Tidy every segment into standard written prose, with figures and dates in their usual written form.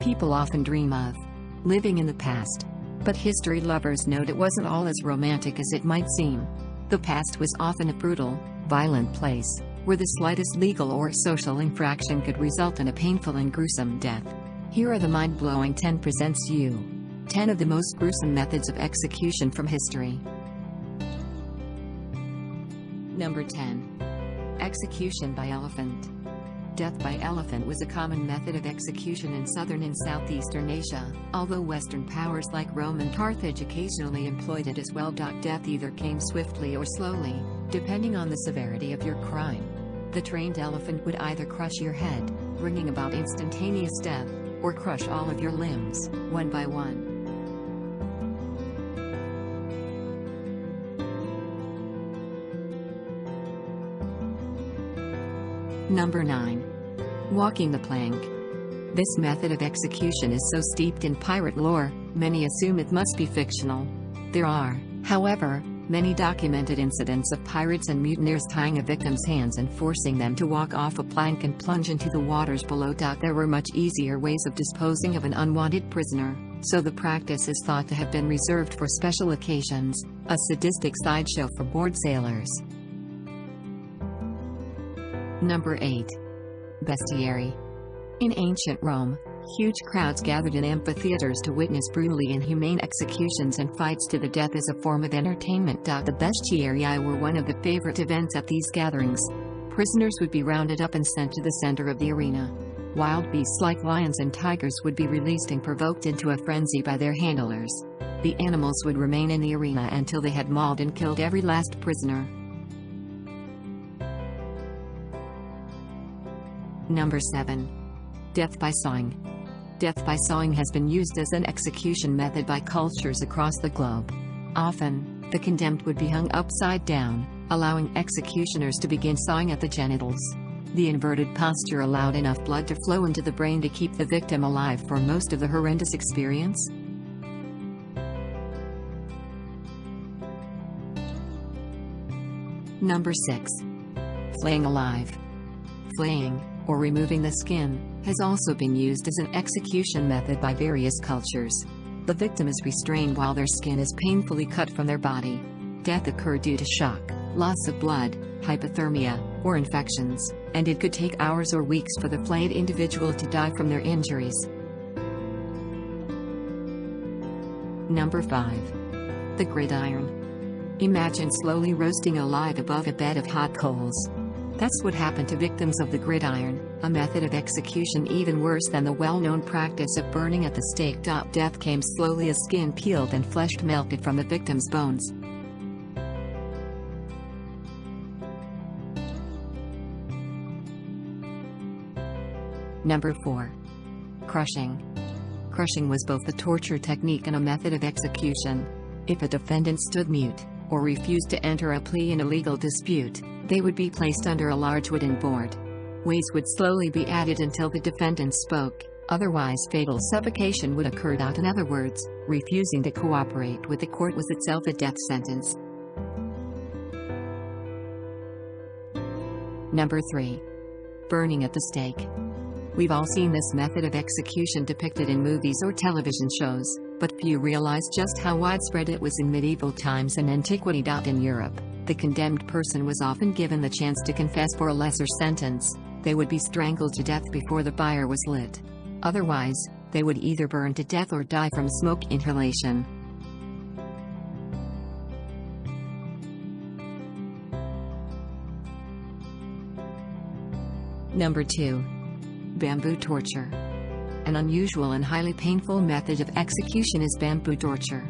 People often dream of living in the past. But history lovers note it wasn't all as romantic as it might seem. The past was often a brutal, violent place, where the slightest legal or social infraction could result in a painful and gruesome death. Here are the Mindblowing 10 presents you 10 of the most gruesome methods of execution from history. Number 10. Execution by elephant. Death by elephant was a common method of execution in southern and southeastern Asia, although Western powers like Rome and Carthage occasionally employed it as well. Death either came swiftly or slowly, depending on the severity of your crime. The trained elephant would either crush your head, bringing about instantaneous death, or crush all of your limbs, one by one. Number 9. Walking the plank. This method of execution is so steeped in pirate lore, many assume it must be fictional. There are, however, many documented incidents of pirates and mutineers tying a victim's hands and forcing them to walk off a plank and plunge into the waters below. There were much easier ways of disposing of an unwanted prisoner, so the practice is thought to have been reserved for special occasions, a sadistic sideshow for bored sailors. Number 8. Bestiary. In ancient Rome, huge crowds gathered in amphitheaters to witness brutally inhumane executions and fights to the death as a form of entertainment. The bestiarii were one of the favorite events at these gatherings. Prisoners would be rounded up and sent to the center of the arena. Wild beasts like lions and tigers would be released and provoked into a frenzy by their handlers. The animals would remain in the arena until they had mauled and killed every last prisoner. Number 7. Death by sawing. Death by sawing has been used as an execution method by cultures across the globe. Often, the condemned would be hung upside down, allowing executioners to begin sawing at the genitals. The inverted posture allowed enough blood to flow into the brain to keep the victim alive for most of the horrendous experience. Number 6. Flaying alive. Flaying, or removing the skin, has also been used as an execution method by various cultures. The victim is restrained while their skin is painfully cut from their body. Death occurred due to shock, loss of blood, hypothermia, or infections, and it could take hours or weeks for the flayed individual to die from their injuries. Number 5. The gridiron. Imagine slowly roasting alive above a bed of hot coals. That's what happened to victims of the gridiron, a method of execution even worse than the well-known practice of burning at the stake. Death came slowly as skin peeled and flesh melted from the victim's bones. Number 4. Crushing. Crushing was both a torture technique and a method of execution. If a defendant stood mute, or refused to enter a plea in a legal dispute, they would be placed under a large wooden board. Weights would slowly be added until the defendant spoke, otherwise fatal suffocation would occur. In other words, refusing to cooperate with the court was itself a death sentence. Number 3. Burning at the stake. We've all seen this method of execution depicted in movies or television shows, but few realize just how widespread it was in medieval times and antiquity. In Europe, the condemned person was often given the chance to confess for a lesser sentence. They would be strangled to death before the fire was lit. Otherwise, they would either burn to death or die from smoke inhalation. Number 2. Bamboo torture. An unusual and highly painful method of execution is bamboo torture.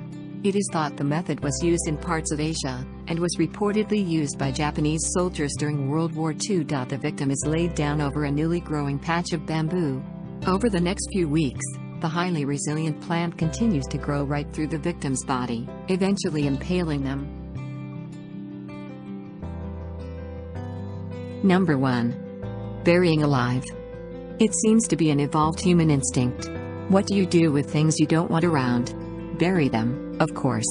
It is thought the method was used in parts of Asia, and was reportedly used by Japanese soldiers during World War II. The victim is laid down over a newly growing patch of bamboo. Over the next few weeks, the highly resilient plant continues to grow right through the victim's body, eventually impaling them. Number 1. Burying alive. It seems to be an evolved human instinct. What do you do with things you don't want around? Bury them, of course.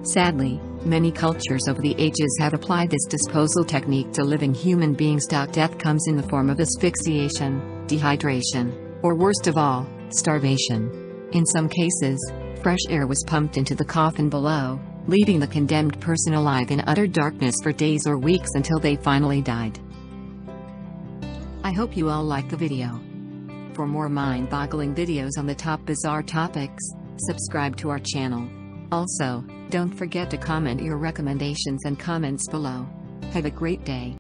Sadly, many cultures over the ages have applied this disposal technique to living human beings. Death comes in the form of asphyxiation, dehydration, or worst of all, starvation. In some cases, fresh air was pumped into the coffin below, leaving the condemned person alive in utter darkness for days or weeks until they finally died. I hope you all liked the video. For more mind-boggling videos on the top bizarre topics, subscribe to our channel. Also, don't forget to comment your recommendations and comments below. Have a great day.